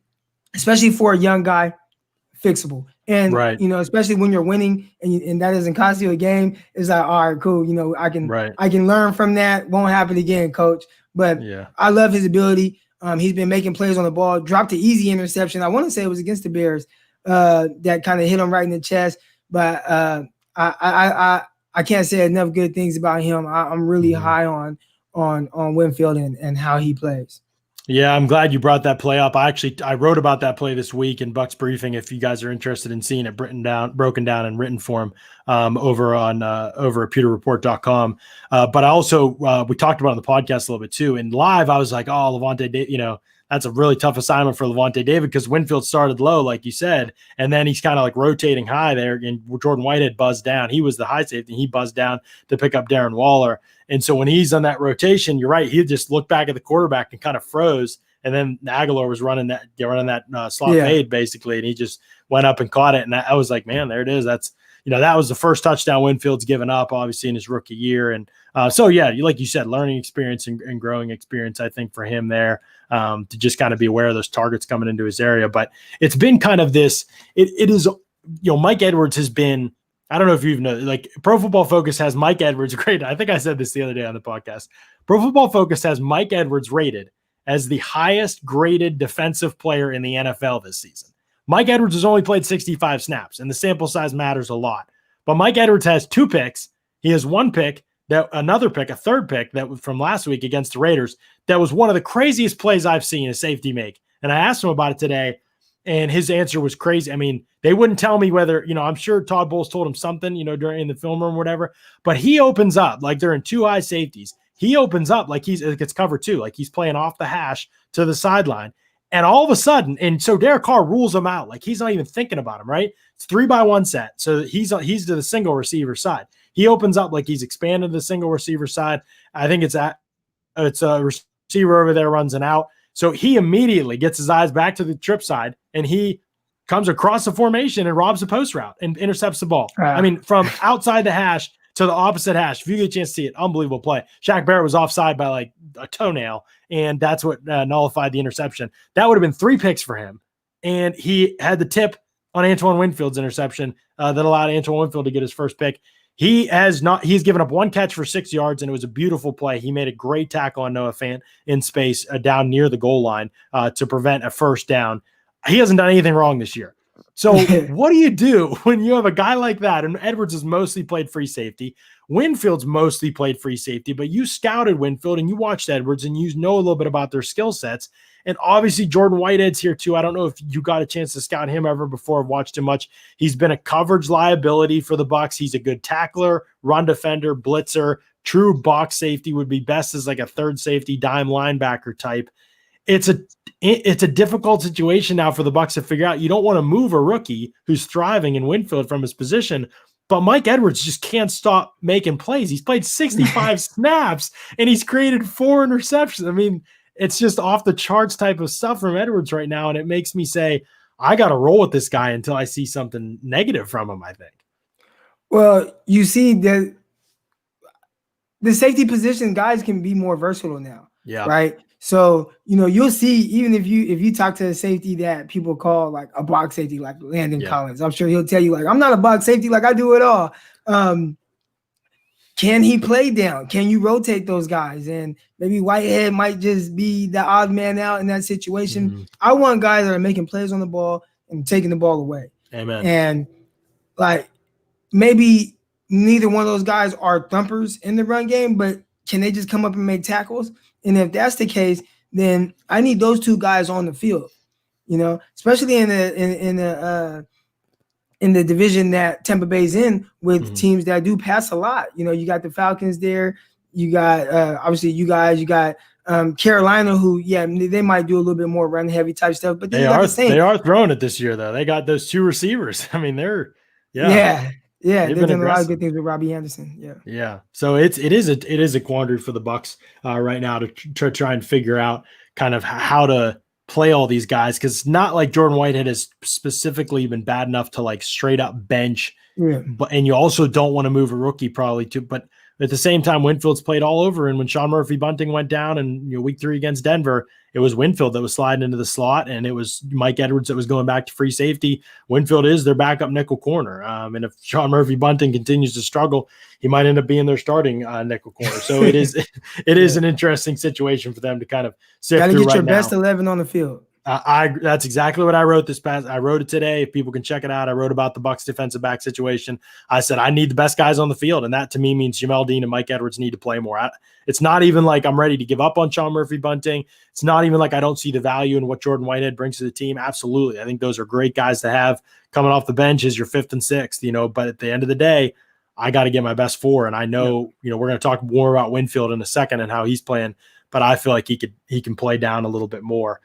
especially for a young guy, fixable. And, especially when you're winning and that doesn't cost you a game, it's like, all right, cool. I can learn from that. Won't happen again, coach. But I love his ability. He's been making plays on the ball, dropped an easy interception. I want to say it was against the Bears that kind of hit him right in the chest. But I can't say enough good things about him. I'm really high on Winfield and how he plays. Yeah, I'm glad you brought that play up. I wrote about that play this week in Bucs Briefing. If you guys are interested in seeing it broken down in written form over at pewterreport.com. But I also we talked about it on the podcast a little bit too. And live, I was like, oh, Levante, that's a really tough assignment for Levante David because Winfield started low, like you said, and then he's kind of like rotating high there. And Jordan Whitehead buzzed down. He was the high safety. He buzzed down to pick up Darren Waller. And so when he's on that rotation, you're right. He just looked back at the quarterback and kind of froze. And then Aguilar was running that slot fade basically, and he just went up and caught it. And I was like, man, there it is. That's that was the first touchdown Winfield's given up, obviously in his rookie year. And so like you said, learning experience and growing experience, I think for him there to just kind of be aware of those targets coming into his area. But it's been kind of this. It is Mike Edwards has been. I don't know if you've known, like Pro Football Focus has Mike Edwards rated. I think I said this the other day on the podcast. Pro Football Focus has Mike Edwards rated as the highest graded defensive player in the NFL this season. Mike Edwards has only played 65 snaps, and the sample size matters a lot. But Mike Edwards has 2 picks. He has 1 pick, a third pick that was from last week against the Raiders. That was one of the craziest plays I've seen a safety make. And I asked him about it today, and his answer was crazy. I mean, they wouldn't tell me whether, I'm sure Todd Bowles told him something, during the film room or whatever, but he opens up like they're in 2 high safeties. He opens up like it gets cover 2, like he's playing off the hash to the sideline. And all of a sudden, and so Derek Carr rules him out. Like he's not even thinking about him, right? It's 3-by-1 set. So he's to the single receiver side. He opens up like he's expanded the single receiver side. I think it's a receiver over there runs an out. So he immediately gets his eyes back to the trip side and he comes across the formation and robs a post route and intercepts the ball. I mean, from outside the hash to the opposite hash. If you get a chance to see it, unbelievable play. Shaq Barrett was offside by like a toenail, and that's what nullified the interception. That would have been 3 picks for him. And he had the tip on Antoine Winfield's interception that allowed Antoine Winfield to get his first pick. He's given up 1 catch for 6 yards, and it was a beautiful play. He made a great tackle on Noah Fant in space down near the goal line to prevent a first down. He hasn't done anything wrong this year. So what do you do when you have a guy like that? And Edwards has mostly played free safety. Winfield's mostly played free safety, but you scouted Winfield and you watched Edwards and you know a little bit about their skill sets. And obviously Jordan Whitehead's here too. I don't know if you got a chance to scout him ever before. I've watched him much. He's been a coverage liability for the Bucs. He's a good tackler, run defender, blitzer, true box safety, would be best as like a third safety, dime linebacker type. It's a difficult situation now for the Bucs to figure out. You don't want to move a rookie who's thriving in Winfield from his position, but Mike Edwards just can't stop making plays. He's played 65 snaps and he's created 4 interceptions. I mean, it's just off the charts type of stuff from Edwards right now, and it makes me say, I got to roll with this guy until I see something negative from him, I think. Well, you see that the safety position guys can be more versatile now. Yeah. Right. So, you'll see, even if you talk to a safety that people call like a box safety, like Landon Collins, I'm sure he'll tell you like, I'm not a box safety, like I do it all. Can he play down? Can you rotate those guys? And maybe Whitehead might just be the odd man out in that situation. Mm-hmm. I want guys that are making plays on the ball and taking the ball away. Amen. And like maybe neither one of those guys are thumpers in the run game, but can they just come up and make tackles? And if that's the case, then I need those two guys on the field, especially in the division that Tampa Bay's in with teams that do pass a lot. You got the Falcons there. You got obviously you got Carolina, who they might do a little bit more run heavy type stuff, but they are throwing it this year though. They got those two receivers. I mean, they're they've done a lot of good things with Robbie Anderson. Yeah. So it is a quandary for the Bucs right now to try and figure out kind of how to play all these guys, because it's not like Jordan Whitehead has specifically been bad enough to like straight up bench, and you also don't want to move a rookie probably too. But at the same time, Winfield's played all over, and when Sean Murphy-Bunting went down and week 3 against Denver, it was Winfield that was sliding into the slot, and it was Mike Edwards that was going back to free safety. Winfield is their backup nickel corner, and if Sean Murphy-Bunting continues to struggle, he might end up being their starting nickel corner. So it is an interesting situation for them to kind of sift through. Got to get your best 11 on the field. That's exactly what I wrote I wrote it today. If people can check it out, I wrote about the Bucs defensive back situation. I said, I need the best guys on the field. And that to me means Jamel Dean and Mike Edwards need to play more. It's not even like I'm ready to give up on Sean Murphy-Bunting. It's not even like I don't see the value in what Jordan Whitehead brings to the team. Absolutely. I think those are great guys to have coming off the bench as your 5th and 6th, but at the end of the day, I got to get my best 4. And I know, we're going to talk more about Winfield in a second and how he's playing, but I feel like he can play down a little bit more.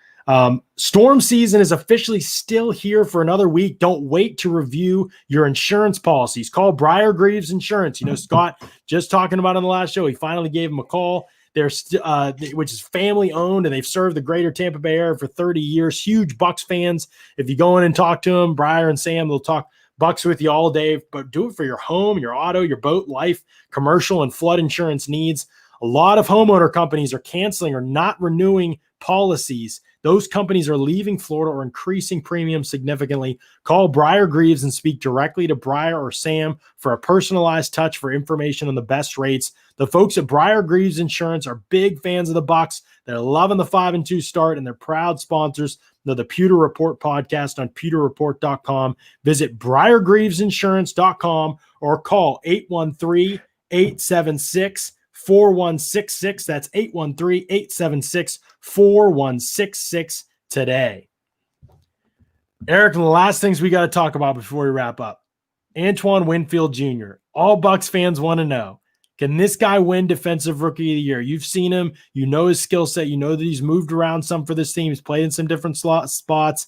Storm season is officially still here for another week. Don't wait to review your insurance policies. Call Briar Greaves Insurance. Scott just talking about on the last show, he finally gave him a call. They're which is family owned, and they've served the greater Tampa Bay area for 30 years. Huge Bucs fans. If you go in and talk to them, Briar and Sam, they'll talk Bucs with you all day, but do it for your home, your auto, your boat, life, commercial, and flood insurance needs. A lot of homeowner companies are canceling or not renewing policies. Those companies are leaving Florida or increasing premiums significantly. Call Briar Greaves and speak directly to Briar or Sam for a personalized touch for information on the best rates. The folks at Briar Greaves Insurance are big fans of the Bucs. They're loving the 5-2 start, and they're proud sponsors of the Pewter Report podcast on pewterreport.com. Visit briargreavesinsurance.com or call 813-876-4166. That's 813-876-4166 today. Eric, and the last things we got to talk about before we wrap up. Antoine Winfield Jr. All Bucs fans want to know, can this guy win Defensive Rookie of the Year? You've seen him. You know his skill set. You know that he's moved around some for this team. He's played in some different spots.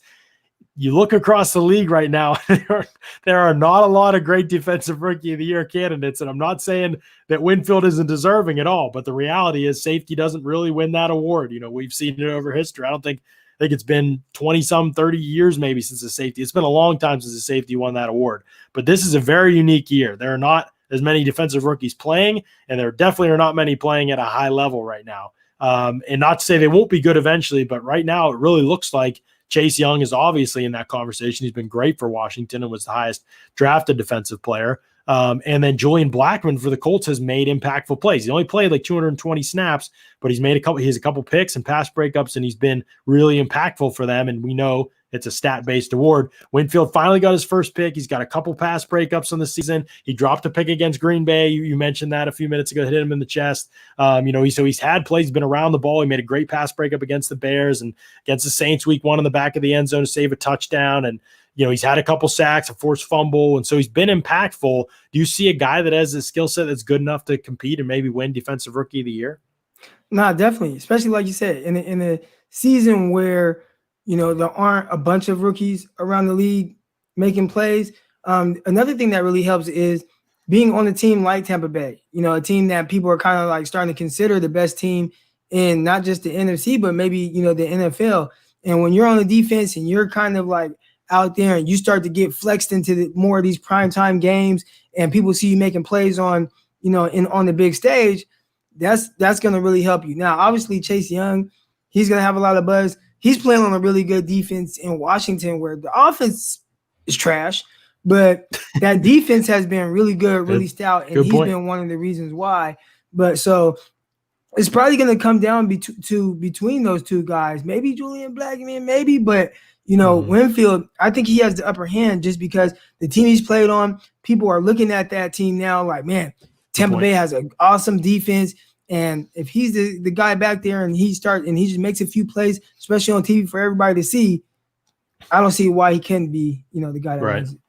You look across the league right now, there are not a lot of great Defensive Rookie of the Year candidates, and I'm not saying that Winfield isn't deserving at all, but the reality is safety doesn't really win that award. We've seen it over history. I think it's been 20-some, 30 years maybe since the safety. It's been a long time since the safety won that award, but this is a very unique year. There are not as many defensive rookies playing, and there definitely are not many playing at a high level right now. And not to say they won't be good eventually, but right now it really looks like Chase Young is obviously in that conversation. He's been great for Washington and was the highest drafted defensive player. And then Julian Blackmon for the Colts has made impactful plays. He only played like 220 snaps, but he has a couple picks and pass breakups, and he's been really impactful for them. And we know it's a stat-based award. Winfield finally got his first pick. He's got a couple pass breakups on the season. He dropped a pick against Green Bay. You mentioned that a few minutes ago, hit him in the chest. He's had plays, he's been around the ball. He made a great pass breakup against the Bears and against the Saints week 1 in the back of the end zone to save a touchdown. And, he's had a couple sacks, a forced fumble. And so he's been impactful. Do you see a guy that has a skill set that's good enough to compete and maybe win Defensive Rookie of the Year? No, definitely. Especially like you said, in a season where, there aren't a bunch of rookies around the league making plays. Another thing that really helps is being on a team like Tampa Bay, a team that people are kind of like starting to consider the best team in not just the NFC, but maybe, the NFL. And when you're on the defense and you're kind of like out there and you start to get flexed into more of these primetime games and people see you making plays on, on the big stage, that's going to really help you. Now, obviously, Chase Young, he's going to have a lot of buzz. He's playing on a really good defense in Washington where the offense is trash, but that defense has been really good, really stout, and he's been one of the reasons why. But so it's probably going to come down between those two guys. Maybe Julian Blackmon, maybe, but Winfield, I think he has the upper hand just because the team he's played on, people are looking at that team now like, man, Tampa Bay has an awesome defense. And if he's the guy back there and he just makes a few plays, especially on TV for everybody to see, I don't see why he couldn't be, the guy that wins it.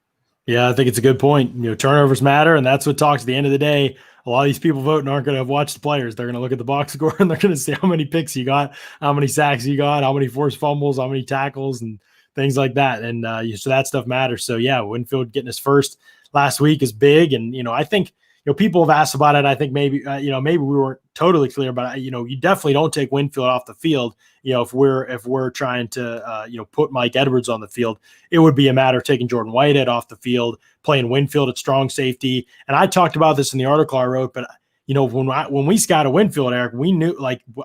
Yeah, I think it's a good point. Turnovers matter, and that's what talks at the end of the day. A lot of these people voting aren't going to watch the players. They're going to look at the box score and they're going to see how many picks you got, how many sacks you got, how many forced fumbles, how many tackles, and things like that. And so that stuff matters. So, yeah, Winfield getting his first last week is big. And, I think, people have asked about it. I think maybe, maybe we weren't totally clear, but, you definitely don't take Winfield off the field. If we're trying to, put Mike Edwards on the field, it would be a matter of taking Jordan Whitehead off the field, playing Winfield at strong safety. And I talked about this in the article I wrote, but when we scouted Winfield, Eric, we knew,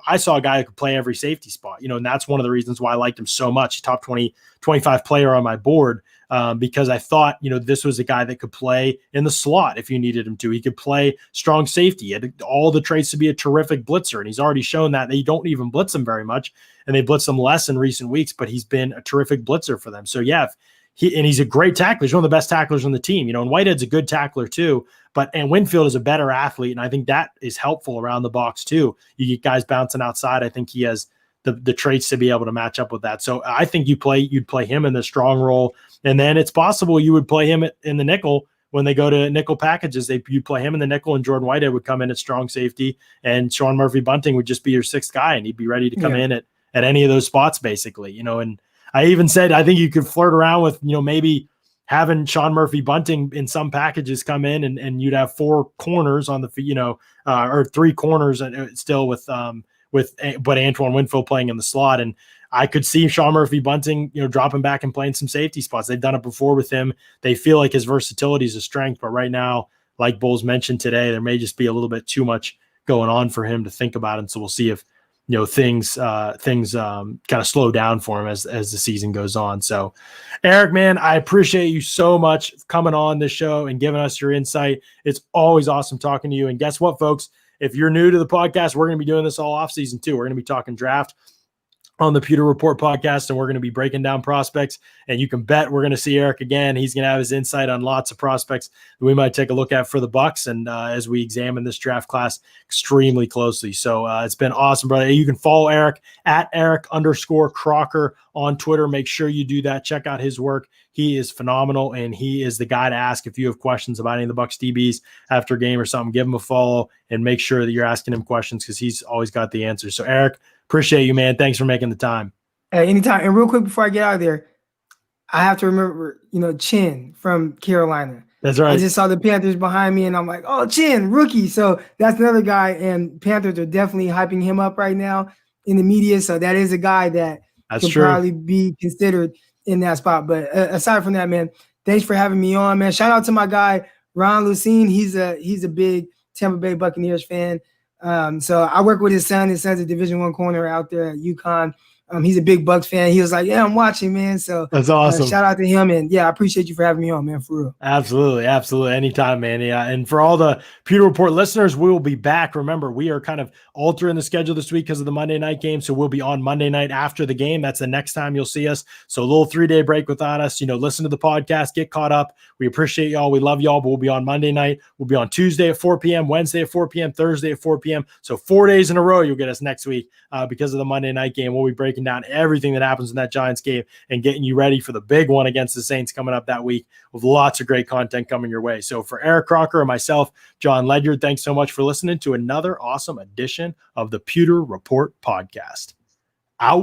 I saw a guy who could play every safety spot, and that's one of the reasons why I liked him so much. Top 20, 25 player on my board, because I thought, this was a guy that could play in the slot if you needed him to. He could play strong safety. He had all the traits to be a terrific blitzer, and he's already shown that they don't even blitz him very much, and they blitz him less in recent weeks, but he's been a terrific blitzer for them. So, yeah, he's a great tackler. He's one of the best tacklers on the team, and Whitehead's a good tackler too, and Winfield is a better athlete. And I think that is helpful around the box too. You get guys bouncing outside. I think he has the traits to be able to match up with that. So I think you'd play him in the strong role. And then it's possible you would play him in the nickel when they go to nickel packages. You'd play him in the nickel and Jordan Whitehead would come in at strong safety and Sean Murphy-Bunting would just be your sixth guy and he'd be ready to come in at any of those spots basically, and I even said, I think you could flirt around with, maybe having Sean Murphy-Bunting in some packages come in and you'd have four corners on the, or three corners still with Antoine Winfield playing in the slot. And I could see Sean Murphy-Bunting, dropping back and playing some safety spots. They've done it before with him. They feel like his versatility is a strength, but right now, like Bulls mentioned today, there may just be a little bit too much going on for him to think about. And so we'll see if, things kind of slow down for him as the season goes on. So Eric, man, I appreciate you so much coming on this show and giving us your insight. It's always awesome talking to you. And guess what, folks, if you're new to the podcast, we're going to be doing this all off season too. We're going to be talking draft on the Pewter Report podcast, and we're going to be breaking down prospects. And you can bet we're going to see Eric again. He's going to have his insight on lots of prospects that we might take a look at for the Bucs. And as we examine this draft class extremely closely. So it's been awesome, brother. You can follow Eric at Eric_Crocker on Twitter. Make sure you do that. Check out his work. He is phenomenal, and he is the guy to ask if you have questions about any of the Bucs DBs after a game or something. Give him a follow and make sure that you're asking him questions because he's always got the answers. So Eric, appreciate you, man. Thanks for making the time. Anytime. And real quick before I get out of there, I have to remember, Chin from Carolina. That's right. I just saw the Panthers behind me, and I'm like, oh, Chin, rookie. So that's another guy, and Panthers are definitely hyping him up right now in the media. So that is a guy that could probably be considered in that spot. But aside from that, man, thanks for having me on, man. Shout out to my guy, Ron Lucene. He's a big Tampa Bay Buccaneers fan. So I work with his son. His son's a Division I corner out there at UConn. He's a big Bucs fan. He was like, yeah, I'm watching, man. So that's awesome. Shout out to him. And yeah, I appreciate you for having me on, man, for real. Absolutely. Absolutely. Anytime, man. Yeah. And for all the Pewter Report listeners, we will be back. Remember, we are kind of altering the schedule this week because of the Monday night game. So we'll be on Monday night after the game. That's the next time you'll see us. So a little 3-day break without us, listen to the podcast, get caught up. We appreciate y'all. We love y'all, but we'll be on Monday night. We'll be on Tuesday at 4 p.m., Wednesday at 4 p.m., Thursday at 4 p.m. So 4 days in a row, you'll get us next week because of the Monday night game. We'll be breaking down everything that happens in that Giants game and getting you ready for the big one against the Saints coming up that week with lots of great content coming your way. So for Eric Crocker and myself, John Ledyard, thanks so much for listening to another awesome edition of the Pewter Report podcast.